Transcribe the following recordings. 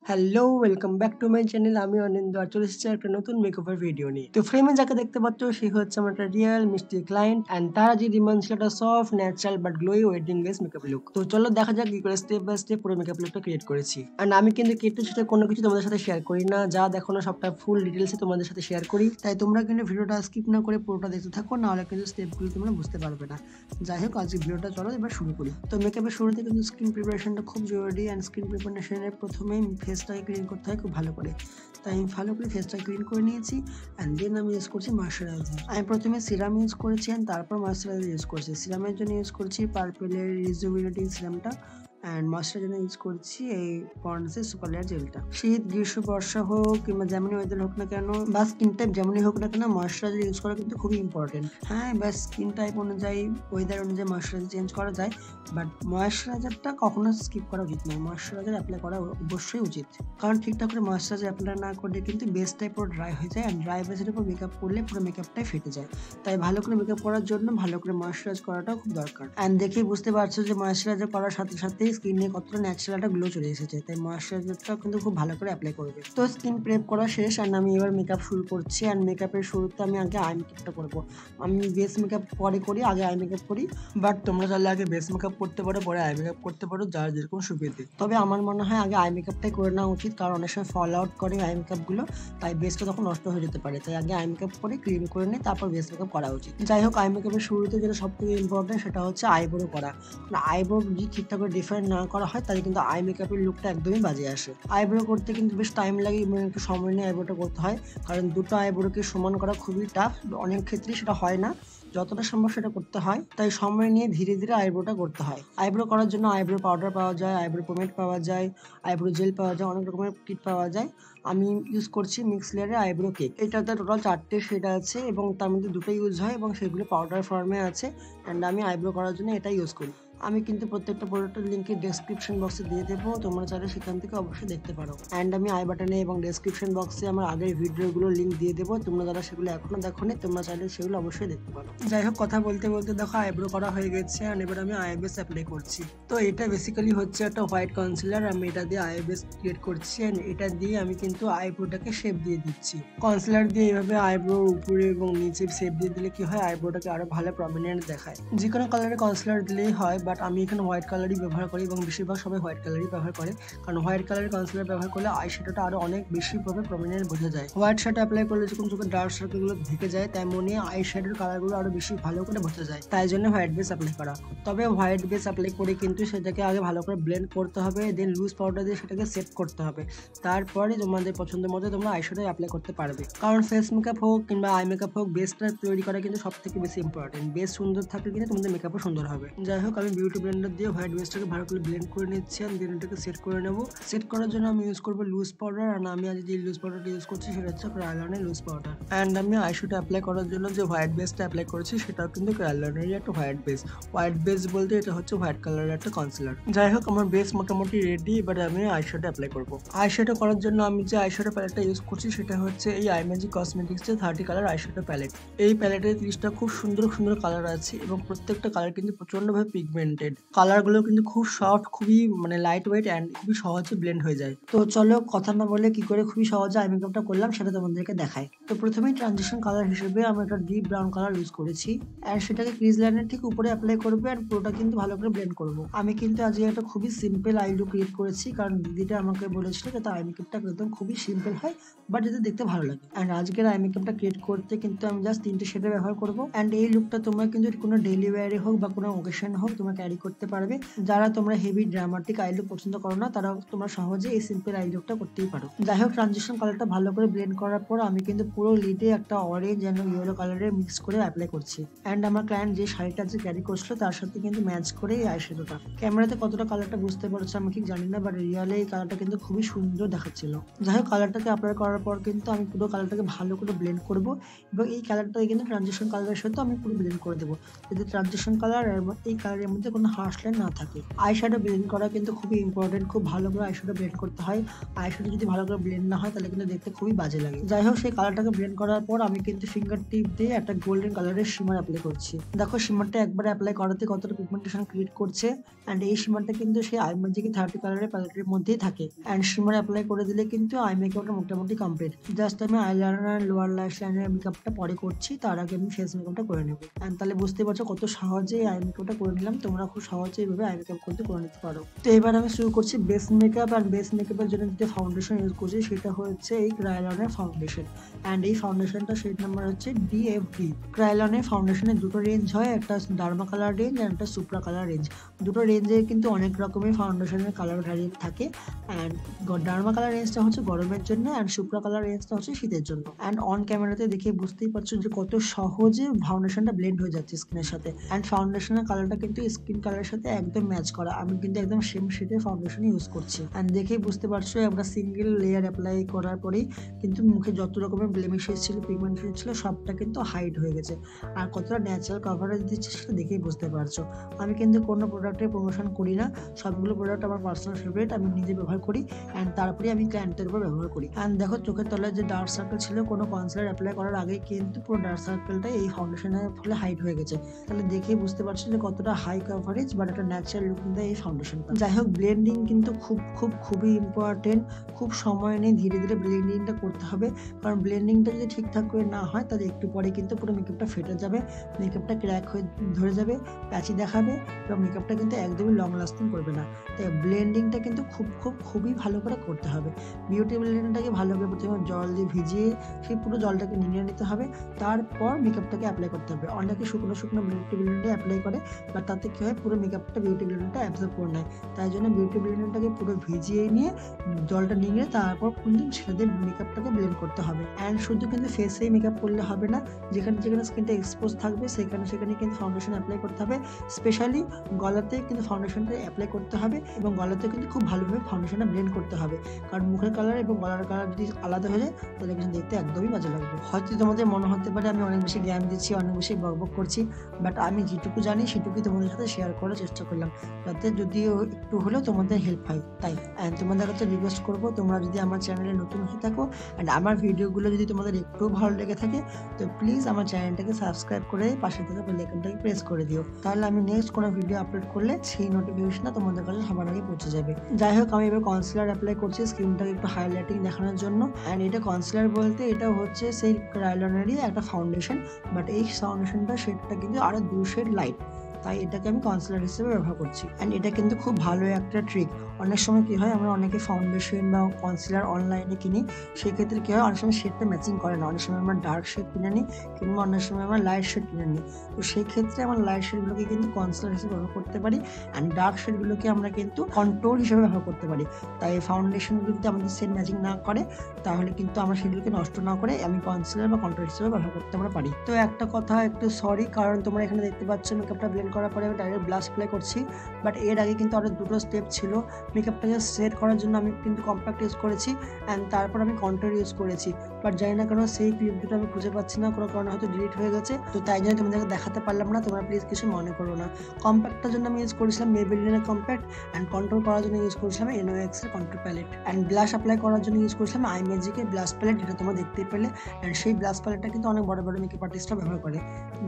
Hello, welcome back to my channel. আমি অনিন্দ আর চলে এসেছি একটা নতুন মেকওভার ভিডিও নিয়ে। তো ফ্রেমে যাকে দেখতে পাচ্ছ সে হচ্ছে আমার একটা রিয়েল মিষ্টি ক্লায়েন্ট অ্যান্ড তারা যে ডিমান্ড ছিল একটা soft, natural but glowy wedding base makeup look. তো চলো দেখা যাক কি করে স্টেপ বাই স্টেপ পুরো মেকআপ লুকটা ক্রিয়েট করেছি। অ্যান্ড আমি কিন্তু কেটে সেটা কোনো কিছু তোমাদের সাথে শেয়ার করি না, যা দেখো না সবটা ফুল ডিটেলসে তোমাদের সাথে শেয়ার করি। তাই তোমরা কিন্তু ভিডিওটা স্কিপ না করে পুরোটা দেখতে থাকো, নাহলে কিন্তু স্টেপগুলো তোমরা বুঝতে পারবে না। যাই হোক, আজকে ভিডিওটা চলো এবার শুরু করি। তো মেকআপের শুরুতে কিন্তু স্কিন প্রিপারেশনটা খুব জরুরি অ্যান্ড স্কিন প্রিপারেশনের প্রথমেই ফেসটাকে ক্লিন করতে হয় খুব ভালো করে। তাই আমি ভালো করে ফেসটা ক্লিন করে নিয়েছি অ্যান্ড দেন আমি ইউজ করছি ময়শ্চারাইজার। আমি প্রথমে সিরাম ইউজ করেছি অ্যান্ড তারপর ময়শ্চারাইজার ইউজ করছি। সিরামের জন্য ইউজ করছি পার্পেলের রিজুভিনেটিং সিরামটা অ্যান্ড ময়শ্চারাইজার জন্য ইউজ করছি এই পন্ডসের সুপার লেয়ার জেলটা। শীত, গ্রীষ্ম, বর্ষা হোক কিংবা যেমনই ওয়েদার হোক না কেন বা স্কিন টাইপ যেমনই হোক না কেন, ময়শ্চারাইজার ইউজ করা কিন্তু খুবই ইম্পর্টেন্ট। হ্যাঁ, এবার স্কিন টাইপ অনুযায়ী, ওয়েদার অনুযায়ী ময়শ্চারাইজার চেঞ্জ করা যায়, বাট ময়শ্চারাইজারটা কখনো স্কিপ করা উচিত নয়। ময়শ্চারাইজার অ্যাপ্লাই করা অবশ্যই উচিত, কারণ ঠিকঠাক করে ময়শ্চারাইজার অ্যাপ্লাই না করলে কিন্তু বেসটাই পুরো ড্রাই হয়ে যায় অ্যান্ড ড্রাই বেসের উপর মেকআপ করলে পুরো মেকআপটাই ফেটে যায়। তাই ভালো করে মেকআপ করার জন্য ভালো করে ময়শ্চারাইজ করাটাও খুব দরকার। অ্যান্ড দেখেই বুঝতে পারছো যে ময়শ্চারাইজার করার সাথে সাথে স্কিনে কতটা ন্যাচারাল একটা গ্লো চলে এসেছে। তাই ময়শ্চারাইজারটা কিন্তু খুব ভালো করে অ্যাপ্লাই করবে। তো স্কিন প্রেপ করা শেষ অ্যান্ড আমি এবার মেকআপ শুরু করছি। অ্যান্ড মেকআপের শুরুতে আমি আগে আই মেকআপটা করবো। আমি বেস মেকআপ পরে করি, আগে আই মেকআপ করি। বাট তোমরা চাইলে আগে বেস মেকআপ করতে পারো, পরে আই মেকআপ করতে পারো, যার যেরকম সুবিধে। তবে আমার মনে হয় আগে আই মেকআপটাই করে নেওয়া উচিত, কারণ অনেক সময় ফল আউট করে আই মেকআপগুলো, তাই বেসটা তখন নষ্ট হয়ে যেতে পারে। তাই আগে আই মেকআপ করে ক্লিন করে নিয়ে তারপর বেস মেকআপ করা উচিত। যাই হোক, আই মেকআপের শুরুতে যেটা সব থেকে ইম্পর্টেন্ট সেটা হচ্ছে আইব্রো করা। আইব্রো যদি ঠিকঠাক করে ডিফাইন না করা হয় তাহলে কিন্তু আই মেকআপের লুকটা একদমই বাজে আসে। আইব্রো করতে কিন্তু বেশ টাইম লাগে এবং একটু সময় নিয়ে আইব্রোটা করতে হয়, কারণ দুটো আইব্রোকে সমান করা খুবই টাফ। অনেক ক্ষেত্রেই সেটা হয় না, যতটা সম্ভব সেটা করতে হয়। তাই সময় নিয়ে ধীরে ধীরে আইব্রোটা করতে হয়। আইব্রো করার জন্য আইব্রো পাউডার পাওয়া যায়, আইব্রো পোমেড পাওয়া যায়, আইব্রো জেল পাওয়া যায়, অনেক রকমের কিট পাওয়া যায়। আমি ইউজ করছি মিক্স লেয়ারের আইব্রো কেক। এটাতে টোটাল 4টে শেড আছে এবং তার মধ্যে দুটো ইউজ হয় এবং সেগুলো পাউডার ফর্মে আছে অ্যান্ড আমি আইব্রো করার জন্য এটা ইউজ করি। আমি কিন্তু প্রত্যেকটা প্রোডাক্টের লিঙ্ক ডেসক্রিপশন বক্সে দিয়ে দেবো, তোমরা চাইলে সেখান থেকে অবশ্যই দেখতে পারো। অ্যান্ড আমি আই বাটনে এবং ডেসক্রিপশন বক্সে আমার আগের ভিডিওগুলোর লিঙ্ক দিয়ে দেবো, তোমরা যারা সেগুলো এখনো দেখোনি তোমরা চাইলে সেগুলো অবশ্যই দেখতে পারো। যাই হোক, কথা বলতে বলতে দেখো আইব্রো করা হয়ে গেছে অ্যান্ড এবার আমি আইবেস অ্যাপ্লাই করছি। তো এটা বেসিক্যালি হচ্ছে একটা হোয়াইট কনসিলার। আমি এটা দিয়ে আইবেস ক্রিয়েট করছি অ্যান্ড এটা দিয়ে আমি কিন্তু আইব্রোটাকে শেপ দিয়ে দিচ্ছি। কনসিলার দিয়ে এইভাবে আইব্রোর উপরে এবং নিচে শেপ দিয়ে দিলে কি হয়, আইব্রোটাকে আরো ভালো প্রমিনেন্ট দেখায়। যে কোনো কালারের কনসিলার দিলেই হয়, বাট আমি এখানে হোয়াইট কালারই ব্যবহার করি এবং বেশিরভাগ সবাই হোয়াইট কালারই ব্যবহার করে, কারণ হোয়াইট কালারের কনসিলার ব্যবহার করলে আই শ্যাডোটা আরো অনেক বেশিভাবে প্রমিনেন্ট বোঝা যায়। হোয়াইট শ্যাডো অ্যাপ্লাই করলে যখন চোখের ডার্ক সার্কেলগুলো ঢেকে যায়, তাই মনে আই শ্যাডোর কালারগুলো আরো বেশি ভালো করে বোঝা যায়। তাই জন্য হোয়াইট বেস অ্যাপ্লাই করা। তবে হোয়াইট বেস অ্যাপ্লাই করে কিন্তু সেটাকে আগে ভালো করে ব্লেন্ড করতে হবে, দেন লুজ পাউডার দিয়ে সেটাকে সেট করতে হবে। তারপরে তোমাদের পছন্দ মতো তোমরা আই শ্যাডো অ্যাপ্লাই করতে পারবে। কারণ ফেস মেকআপ হোক কিংবা আই মেকআপ হোক, বেসটা তৈরি করা কিন্তু সব থেকে বেশি ইম্পর্টেন্ট। বেস সুন্দর থাকলে কিন্তু তোমাদের মেকআপও সুন্দর হবে। যাই হোক, আমি বিউটি ব্লেন্ডার দিয়ে হোয়াইট বেসটাকে ভালো করে ব্লেন্ড করে নিচ্ছি আর দেন এটাকে সেট করে নেব। সেট করার জন্য আমি ইউজ করবো লুজ পাউডার, আর আমি আজ যে লুজ পাউডারটা ইউজ করছি সেটা হচ্ছে ক্রায়োলনের লুজ পাউডার। অ্যান্ড আমি আইশ্যাডো অ্যাপ্লাই করার জন্য যে হোয়াইট বেসটা অ্যাপ্লাই করেছি সেটাও কিন্তু ক্রায়োলনেরই একটা হোয়াইট বেস। হোয়াইট বেস বলতে এটা হচ্ছে হোয়াইট কালারের একটা কনসিলার। যাই হোক, আমার বেস মোটামুটি রেডি, এবার আমি আইশ্যাডো অ্যাপ্লাই করবো। আইশ্যাডো করার জন্য আমি যে আইশ্যাডো প্যালেটটা ইউজ করছি সেটা হচ্ছে এই আইম্যাজিক কসমেটিক্সের 30 কালার আইশ্যাডো প্যালেট। এই প্যালেটে 30টা খুব সুন্দর সুন্দর কালার আছে এবং প্রত্যেকটা কালার কিন্তু প্রচন্ডভাবে পিগমেন্টেড। কালারগুলো কিন্তু খুব সফট, খুবই লাইট ওয়েট অ্যান্ড খুবই সহজে ব্লেন্ড হয়ে যায়। তো চলো কথা না বলে কি করে খুবই সহজে আই মেকআপটা করলাম সেটা তোমাদেরকে দেখাই। তো প্রথমেই ট্রানজিশন কালার হিসেবে আমি একটা ডিপ ব্রাউন কালার ইউজ করেছি অ্যান্ড সেটাকে ক্রিজ লাইনের ঠিক উপরে অ্যাপ্লাই করবো অ্যান্ড পুরোটা কিন্তু ভালো করে ব্লেন্ড করবো। আমি কিন্তু আজকে একটা খুবই সিম্পল আই লুক ক্রিয়েট করেছি, কারণ দিদিটা আমাকে বলেছিল যাতে আই মেকআপটা একদম খুবই সিম্পল হয় বাট যাতে দেখতে ভালো লাগে। অ্যান্ড আজকের আই মেকআপটা ক্রিয়েট করতে কিন্তু আমি জাস্ট 3টে শেডে ব্যবহার করবো। অ্যান্ড এই লুকটা তোমরা কিন্তু কোনো ডেইলি ওয়্যারে হোক বা কোনো ওকেশন হোক তোমরা ক্যারি করতে পারবে। যারা তোমরা হেভি ড্রামাটিক আই লুক পছন্দ করো না, তারা তোমরা সহজে এই সিম্পল আই লুকটা করতেই পারো। যাই হোক, ট্রানজিশন কালারটা ভালো করে ব্লেন্ড করার পর আমি কিন্তু পুরো লিডে একটা অরেঞ্জ এন্ড ইয়েলো কালারের মিক্স করে অ্যাপ্লাই করছি। অ্যান্ড আমার ক্লায়েন্ট যে শাড়িটা যে ক্যারি করছিল তার সাথে কিন্তু ম্যাচ করে এই আইশ্যাডোটা। ক্যামেরাতে কতটা কালারটা বুঝতে পারছো আমি ঠিক জানি না, বাট রিয়ালে এই কালারটা কিন্তু খুবই সুন্দর দেখাচ্ছিল। যাই হোক, কালারটাকে অ্যাপ্লাই করার পর কিন্তু আমি পুরো কালারটাকে ভালো করে ব্লেন্ড করবো এবং এই কালারটাকে কিন্তু ট্রানজিশন কালারের সাথে আমি পুরো ব্লেন্ড করে দেবো, যাতে ট্রানজিশন কালার আর এই কালারের মধ্যে যাতে কোনো হার্শ লাইন না থাকে। আই শ্যাডো ব্লেন্ড করা কিন্তু খুবই ইম্পর্টেন্ট, খুব ভালো করে আই শ্যাডো ব্লেন্ড করতে হয়। আই শ্যাডো যদি ভালো করে ব্লেন্ড না হয় তাহলে কিন্তু দেখতে খুবই বাজে লাগে। যাই হোক, সেই কালারটাকে ব্লেন্ড করার পর আমি কিন্তু ফিঙ্গার টিপ দিয়ে একটা গোল্ডেন কালারের শিমার অ্যাপ্লাই করছি। দেখো শিমারটা একবার অ্যাপ্লাই করাতে কতটা পিগমেন্টেশন ক্রিয়েট করছে। অ্যান্ড এই শিমারটা কিন্তু সেই আই ম্যাজিক 30 কালারের প্যালেটের মধ্যেই থাকে। অ্যান্ড শিমার অ্যাপ্লাই করে দিলে কিন্তু আই মেকআপটা মোটামুটি কমপ্লিট। জাস্ট আমি আইলাইনার লোয়ার ল্যাশ লাইনের মেকআপটা পরে করছি, তার আগে আমি ফেস মেকআপটা করে নেব। অ্যান্ড তাহলে বুঝতে পারছো কত সহজেই আই মেকআপটা করে নিলাম। তোমরা খুব সহজে এইভাবে আই মেকআপ করতে করে নিতে পারো। তো এবার আমি শুরু করছি বেস মেকআপ। অ্যান্ড বেস মেকআপের জন্য যে ফাউন্ডেশন ইউজ করছি সেটা হচ্ছে এই ক্রায়োলনের ফাউন্ডেশন। অ্যান্ড এই ফাউন্ডেশনটা শেড নাম্বার হচ্ছে DFD। ক্রায়োলনের ফাউন্ডেশনের দুটো রেঞ্জ হয়, একটা ডার্মা কালার রেঞ্জ আর একটা সুপ্রা কালার রেঞ্জ। দুটো রেঞ্জে কিন্তু অনেক রকমের ফাউন্ডেশনের কালার ভ্যারিয়েন্ট থাকে। অ্যান্ড ডার্মা কালার রেঞ্জটা হচ্ছে গরমের জন্য, অ্যান্ড সুপ্রা কালার রেঞ্জটা হচ্ছে শীতের জন্য। অ্যান্ড অন ক্যামেরাতে দেখে বুঝতেই পারছো যে কত সহজে ফাউন্ডেশনটা ব্লেন্ড হয়ে যাচ্ছে স্কিনের সাথে। অ্যান্ড ফাউন্ডেশনের কালারটা কিন্তু স্কিন কালারের সাথে একদম ম্যাচ করা। আমি কিন্তু একদম সেম শেডের ফাউন্ডেশন ইউজ করছি। অ্যান্ড দেখেই বুঝতে পারছো আমরা সিঙ্গেল লেয়ার অ্যাপ্লাই করার পরেই কিন্তু মুখে যত রকমের ব্লেমিশেস ছিল, পিগমেন্টেশন ছিল, সবটা কিন্তু হাইড হয়ে গেছে। আর কতটা ন্যাচারাল কভারেজ দিচ্ছে সেটা দেখেই বুঝতে পারছো। আমি কিন্তু কোনো প্রোডাক্টের প্রমোশন করি না, সবগুলো প্রোডাক্ট আমার পার্সোনাল ফেভারিট, আমি নিজে ব্যবহার করি। অ্যান্ড তারপরে আমি ক্লায়েন্টের উপর ব্যবহার করি। অ্যান্ড দেখো চোখের তলায় যে ডার্ক সার্কেল ছিল, কোনো কনসিলার অ্যাপ্লাই করার আগে কিন্তু পুরো ডার্ক সার্কেলটা এই ফাউন্ডেশনের ফলে হাইড হয়ে গেছে। তাহলে দেখেই বুঝতে পারছো যে কতটা হাই কভারেজ বাট একটা ন্যাচারাল লুক দেয় এই ফাউন্ডেশনটা। যাই হোক, ব্লেন্ডিং কিন্তু খুবই ইম্পর্টেন্ট। খুব সময় নেই, ধীরে ধীরে ব্লেন্ডিংটা করতে হবে। কারণ ব্লেন্ডিংটা যদি ঠিকঠাক করে না হয় তাহলে একটু পরে কিন্তু পুরো মেকআপটা ফেটে যাবে, মেকআপটা ক্র্যাক হয়ে ধরে যাবে, প্যাচি দেখাবে এবং মেকআপটা কিন্তু একদমই লং লাস্টিং করবে না। তাই ব্লেন্ডিংটা কিন্তু খুবই ভালো করে করতে হবে। বিউটি ব্লেন্ডিংটাকে ভালো করে প্রথমে জল দিয়ে ভিজিয়ে সেই পুরো জলটাকে নিয়ে নিতে হবে, তারপর মেকআপটাকে অ্যাপ্লাই করতে হবে। অনেকে শুকনো বিউটি ব্লেন্ডার অ্যাপ্লাই করে, বাট তাতে কি হয় পুরো মেকআপটা বিউটি ব্লেন্ডারটা অ্যাবজর্ব করে নেয়। তাই জন্য বিউটি ব্লেন্ডারটাকে পুরো ভিজিয়ে নিয়ে জলটা নিয়ে তারপর কিন্তু সেটা মেকআপটাকে ব্লেন্ড করতে হবে। অ্যান্ড শুধু কিন্তু ফেসেই মেকআপ করলে হবে না, যেখানে স্কিনটা এক্সপোজ থাকবে সেখানে কিন্তু ফাউন্ডেশন অ্যাপ্লাই করতে হবে। স্পেশালি গলাতে কিন্তু ফাউন্ডেশনটা অ্যাপ্লাই করতে হবে এবং গলাতে কিন্তু খুব ভালোভাবে ফাউন্ডেশনটা ব্লেন্ড করতে হবে। কারণ মুখের কালার এবং গলার কালার যদি আলাদা হয়ে যায় তাহলে কিন্তু দেখতে একদমই বাজে লাগবে। হয়তো তোমাদের মনে হতে পারে আমি অনেক বেশি জ্ঞান দিচ্ছি, অনেক বেশি বকবক করছি, বাট আমি যেটুকু জানি সেটুকুই তোমাদের সাথে শেয়ার করার চেষ্টা করলাম, যাতে যদিও একটু হলেও তোমাদের হেল্প হয়। তাই তোমাদের কাছে রিকোয়েস্ট করবো, তোমরা যদি আমার চ্যানেলে নতুন হয়ে থাকো অ্যান্ড আমার ভিডিওগুলো যদি তোমাদের একটু ভালো লেগে থাকে তো প্লিজ আমার চ্যানেলটাকে সাবস্ক্রাইব করে পাশে থাকা বেল আইকনটাকে প্রেস করে দিও। তাহলে আমি নেক্সট কোনো ভিডিও আপলোড করলে সেই নোটিফিকেশনটা তোমাদের কাছে সবার আগে পৌঁছে যাবে। যাই হোক, আমি এবার কনসিলার অ্যাপ্লাই করছি স্কিনটাকে একটু হাইলাইটিং দেখানোর জন্য। অ্যান্ড এটা কনসিলার বলতে এটা হচ্ছে সেই ক্রায়োলনেরই একটা ফাউন্ডেশন, বাট এই ফাউন্ডেশনটা শেডটা কিন্তু আরো 2 শেড লাইট, তাই এটাকে আমি কনসিলার হিসেবে ব্যবহার করছি। অ্যান্ড এটা কিন্তু খুব ভালো একটা ট্রিক। অনেক সময় কি হয়, আমরা অনেকে ফাউন্ডেশন বা কনসিলার অনলাইনে কিনি, সেই ক্ষেত্রে কি হয় অনেক সময় শেডটা ম্যাচিং করে না। অনেক সময় আমরা ডার্ক শেড কিনে নিই কিংবা অনেক সময় আমরা লাইট শেড কিনে নিই। তো সেই ক্ষেত্রে আমরা লাইট শেডগুলোকে কিন্তু কনসিলার হিসেবে ব্যবহার করতে পারি, অ্যান্ড ডার্ক শেডগুলোকে আমরা কিন্তু কন্ট্রোল হিসেবে ব্যবহার করতে পারি। তাই ফাউন্ডেশনগুলো যদি আমাদের শেড ম্যাচিং না করে তাহলে কিন্তু আমরা সেগুলোকে নষ্ট না করে আমি কনসিলার বা কন্ট্রোল হিসেবে ব্যবহার করতে আমরা পারি। তো একটা কথা একটু সরি, কারণ তোমরা এখানে দেখতে পাচ্ছ মেকআপটা ব্লেন্ড করার পরে আমি ডাইরেক্ট ব্লাশ অ্যাপ্লাই করছি, বাট এর আগে কিন্তু আরো দুটো স্টেপ ছিল। মেকআপটাকে সেট করার জন্য আমি কিন্তু কম্প্যাক্ট ইউজ করেছি অ্যান্ড তারপর আমি কন্ট্রোল ইউজ করেছি, বাট জানি না কেন সেই ক্লিপ দুটো আমি খুঁজে পাচ্ছি না, কোনো কারণে হয়তো ডিলিট হয়ে গেছে, তো তাই জন্য তোমাদেরকে দেখাতে পারলাম না। তোমরা প্লিজ কিছু মনে করো না। কম্প্যাক্টটার জন্য আমি ইউজ করেছিলাম মেবেলিনের কম্প্যাক্ট, অ্যান্ড কন্ট্রোল করার জন্য ইউজ করেছিলাম NYX এর control palette, and blush apply করার জন্য ইউজ করেছিলাম আই ম্যাজিকের ব্লাশ প্যালেট, যেটা তোমরা দেখতেই পেলে। অ্যান্ড সেই ব্লাশ প্যালেটটা কিন্তু অনেক বড় মেকআপ আর্টিস্টরা ব্যবহার করে।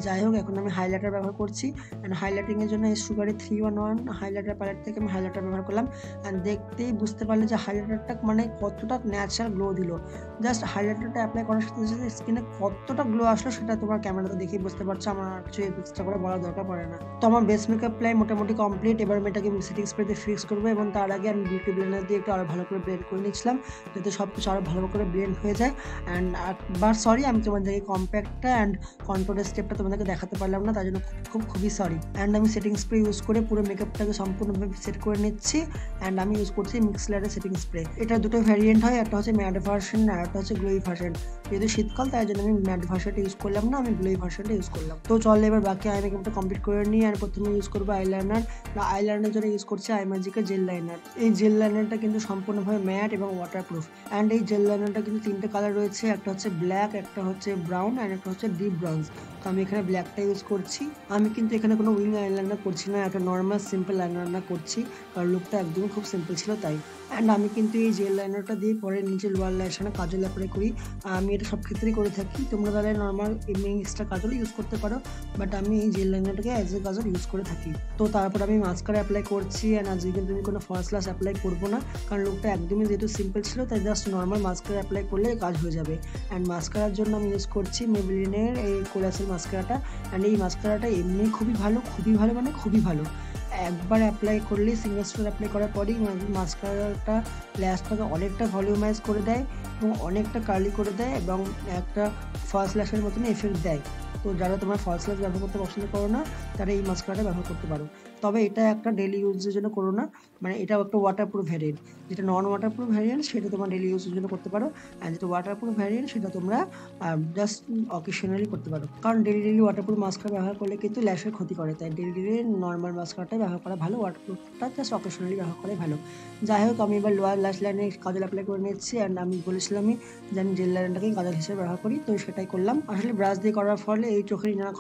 যাই হোক, এখন আমি হাইলাইটার ব্যবহার করছি, অ্যান্ড হাইলাইটিংয়ের জন্য এই সুগারি 311 হাইলাইটার প্যালেট থেকে আমি হাইলাইটার ব্যবহার করলাম। অ্যান্ড দেখতেই বুঝতে পারলে যে হাইলাইটারটা মানে কতটা ন্যাচারাল গ্লো দিল। জাস্ট হাইলাইটারটা অ্যাপ্লাই করার সাথে সাথে স্কিনে কতটা গ্লো আসলো সেটা তোমার ক্যামেরাতে দেখেই বুঝতে পারছো, আমার কিছু এক্সট্রা করে বলার দরকার পড়ে না। তো আমার বেস মেকআপ প্লাই মোটামুটি কমপ্লিট। এবার আমি এটাকে সেটিং স্প্রেতে ফিক্স করবো এবং তার আগে আমি বিউটি ব্লেন্ডার দিয়ে একটু আরো ভালো করে ব্লেন্ড করে নিচ্ছিলাম, যাতে সব কিছু আরো ভালো করে ব্লেন্ড হয়ে যায়। অ্যান্ড একবার সরি, আমি তোমাদেরকে কম্প্যাক্টটা অ্যান্ড কন্ট্রোলের স্টেপটা তোমাদেরকে দেখাতে পারলাম না, তার জন্য খুবই সরি। অ্যান্ড আমি সেটিং স্প্রে ইউজ করে পুরো মেকআপটাকে সম্পূর্ণভাবে সেট করে নিচ্ছি। অ্যান্ড আমি ইউজ করছি মিক্সলারের সেটিং স্প্রে। এটা দুটো ভ্যারিয়েন্ট হয়, একটা হচ্ছে ম্যাট ভার্সন আর একটা হচ্ছে গ্লোই ভার্সন। যেহেতু শীতকাল তাই জন্য আমি ম্যাট ভার্সনটা ইউজ করলাম না, আমি গ্লোই ভার্সনটা ইউজ করলাম। তো চল এবার বাকি আই মেকআপটা কমপ্লিট করে নিই। আর প্রথমে ইউজ করবো আইলাইনার। আইলাইনারের জন্য ইউজ করছি আই ম্যাজিকের জেল লাইনার। এই জেল লাইনারটা কিন্তু সম্পূর্ণভাবে ম্যাট এবং ওয়াটারপ্রুফ। অ্যান্ড এই জেল লাইনারটা কিন্তু 3টে কালার রয়েছে, একটা হচ্ছে ব্ল্যাক, একটা হচ্ছে ব্রাউন, অ্যান্ড একটা হচ্ছে ডিপ ব্রাউন। তো আমি এখানে ব্ল্যাকটা ইউজ করছি। আমি কিন্তু এখানে কোনো উইং আইলাইনার করছি না, একটা নর্মাল সিম্পল আইলাইনার করছি, কারণ লুকটা একদমই খুব সিম্পল ছিল তাই। অ্যান্ড আমি কিন্তু এই জেল লাইনারটা দিয়ে পরে নিচে লোয়ার ল্যাশনে কাজল অ্যাপ্লাই করি। আমি এটা সব ক্ষেত্রেই করে থাকি, তোমরা তাহলে নর্মাল এমনি এক্সট্রা কাজল ইউজ করতে পারো, বাট আমি এই জেল লাইনারটাকে অ্যাজ এ কাজল ইউজ করে থাকি। তো তারপর আমি মাস্কারা অ্যাপ্লাই করছি। অ্যান্ড আজকে কিন্তু আমি কোনো ফলস লাশ অ্যাপ্লাই করবো না, কারণ লুকটা একদমই যেহেতু সিম্পল ছিল তাই জাস্ট নর্মাল মাস্কারা অ্যাপ্লাই করলে কাজ হয়ে যাবে। অ্যান্ড মাস্কারার জন্য আমি ইউজ করছি মেবলিনের এই কোরাসেল মাস্কারাটা। অ্যান্ড এই মাস্কারাটা এমনি খুবই ভালো মানে খুবই ভালো। একবার অ্যাপ্লাই করলেই সিঙ্গেল স্টোর অ্যাপ্লাই করার পরেই মাস্কারাটা ল্যাশটাকে অনেকটা ভলিউমাইজ করে দেয় এবং অনেকটা কার্লি করে দেয় এবং একটা ফার্স্ট ল্যাশের মতন এফেক্ট দেয়। তো যারা তোমরা ফলস ল্যাশ ব্যবহার করতে পছন্দ করো না তারা এই মাস্কারাটা ব্যবহার করতে পারো, তবে এটা একটা ডেলি ইউজের জন্য করো না, মানে এটাও একটা ওয়াটারপ্রুফ ভ্যারিয়েন্ট। যেটা নন ওয়াটারপ্রুফ ভ্যারিয়েন্ট সেটা তোমার ডেলি ইউজের জন্য করতে পারো, আর যেটা ওয়াটারপ্রুফ ভ্যারিয়েন্ট সেটা তোমরা জাস্ট অকেশনালি করতে পারো, কারণ ডেলি ওয়াটারপ্রুফ মাস্কারা ব্যবহার করলে কিন্তু ল্যাশের ক্ষতি করে, তাই ডেলি নর্মাল মাস্কারাটাই ব্যবহার করা ভালো, ওয়াটারপ্রুফটা জাস্ট অকেশনালি ব্যবহার করাই ভালো। যাই হোক, আমি এবার লোয়ার ল্যাশ লাইনে কাজল অ্যাপ্লাই করে নিচ্ছি। অ্যান্ড আমি বলেছিলামই যে আমি জেল লাইনটাকেই কাজল হিসেবে ব্যবহার করি, তো সেটাই করলাম। আসলে ব্রাশ দিয়ে করার ফলে এই চোখের ইনার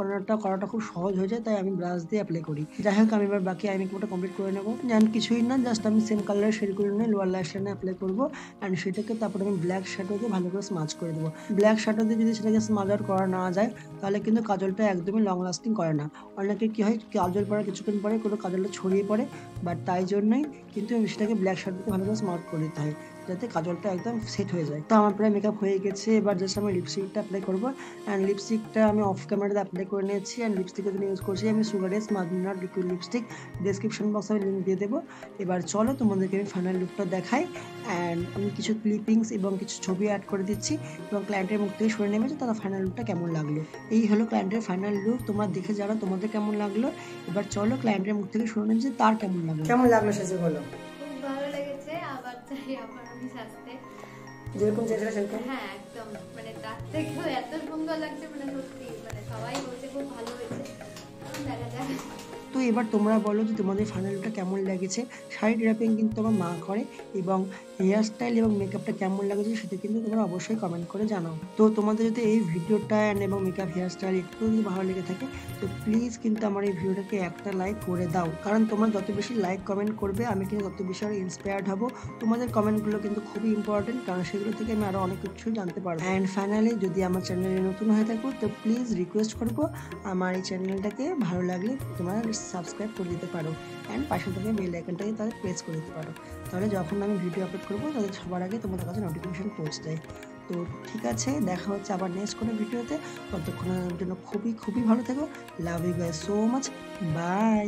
করাটা খুব সহজ হয়ে যায়, তাই আমি ব্রাশ দিয়ে অ্যাপ্লাই করি। যাই হোক, আমি এবার বাকি আই মেকআপটা কমপ্লিট করে নেবো। অ্যান্ড কিছুই না, জাস্ট আমি সেম কালারের শেড করে নিয়ে লোয়ার ল্যাশ লাইনে অ্যাপ্লাই করবো। অ্যান্ড সেটাকে তারপরে আমি ব্ল্যাক শ্যাডো দিয়ে ভালো করে স্মাচ করে দেবো। ব্ল্যাক শ্যাডো দিয়ে যদি সেটাকে স্মাচ আউট করা না যায় তাহলে কিন্তু কাজলটা একদমই লং লাস্টিং করে না। অনেকে কী হয়, কাজল পরে কিছুক্ষণ পরে কোনো কাজলটা ছড়িয়ে পড়ে, বাট তাই জন্যই কিন্তু সেটাকে ব্ল্যাক শ্যাডো দিয়ে ভালো করে স্মাচ করে দিতে হয়, যাতে কাজলটা একদম সেট হয়ে যায়। তো আমার প্রায় মেকআপ হয়ে গেছে, এবার জাস্ট আমি লিপস্টিকটা অ্যাপ্লাই করবো। অ্যান্ড লিপস্টিকটা আমি অফ ক্যামেরাতে অ্যাপ্লাই করে নিয়েছি। অ্যান্ড লিপস্টিকের জন্য ইউজ করছি আমি সুগারেস মাদিনার লিকুইড লিপস্টিক, ডিসক্রিপশন বক্সে আমি লিঙ্ক দিয়ে দেবো। এবার চলো তোমাদেরকে আমি ফাইনাল লুকটা দেখাই। অ্যান্ড আমি কিছু ক্লিপিংস এবং কিছু ছবি অ্যাড করে দিচ্ছি এবং ক্লায়েন্টের মুখ থেকে শুনে নেবে যে তার ফাইনাল লুকটা কেমন লাগলো। এই হলো ক্লায়েন্টের ফাইনাল লুক, তোমরা দেখে জানো তোমাদের কেমন লাগলো। এবার চলো ক্লায়েন্টের মুখ থেকে শুনে নেবে যে তার কেমন লাগলো। কেমন লাগলো সেজে বলো? খুব ভালো লেগেছে, আবার চাই আবার আমি সাজতে, যেরকম চেয়েছিলাম সেরকম। হ্যাঁ একদম, মানে তার থেকেও এত সুন্দর লাগছে, মানে সত্যি মানে সবাই বলছে খুব ভালো হয়েছে, দেখা যাক। তো এবার তোমরা বলো যে তোমাদের ফাইনাল লুকটা কেমন লেগেছে। শাড়ি ড্রাপিং কিন্তু আমার মা করে, এবং হেয়ার স্টাইল এবং মেকআপটা কেমন লাগছে সেটা কিন্তু তোমরা অবশ্যই কমেন্ট করে জানাও। তো তোমাদের যদি এই ভিডিওটা এবং মেকআপ হেয়ার স্টাইল একটু যদি ভালো লেগে থাকে তো প্লিজ কিন্তু আমার এই ভিডিওটাকে একটা লাইক করে দাও, কারণ তোমরা যত বেশি লাইক কমেন্ট করবে আমি কিন্তু তত বেশি আরও ইন্সপায়ার্ড হব। তোমাদের কমেন্টগুলো কিন্তু খুবই ইম্পর্টেন্ট, কারণ সেগুলো থেকে আমি আরও অনেক কিছু জানতে পারবো। অ্যান্ড ফাইনালি যদি আমার চ্যানেলে নতুন হয়ে থাকো তো প্লিজ রিকোয়েস্ট করবো আমার এই চ্যানেলটাকে ভালো লাগলে তোমরা সাবস্ক্রাইব করে দিতে পারো। অ্যান্ড পাশে থেকে বেল আইকনটাকে তাদের প্রেস করে দিতে পারো, তাহলে যখন আমি ভিডিও আপলোড করবো তাদের সবার আগে তোমাদের কাছে নোটিফিকেশন পৌঁছে যায়। তো ঠিক আছে, দেখা হচ্ছে আবার নেক্সট কোনো ভিডিওতে। ততক্ষণের জন্য খুবই ভালো থেকো। Love you guys so much, by.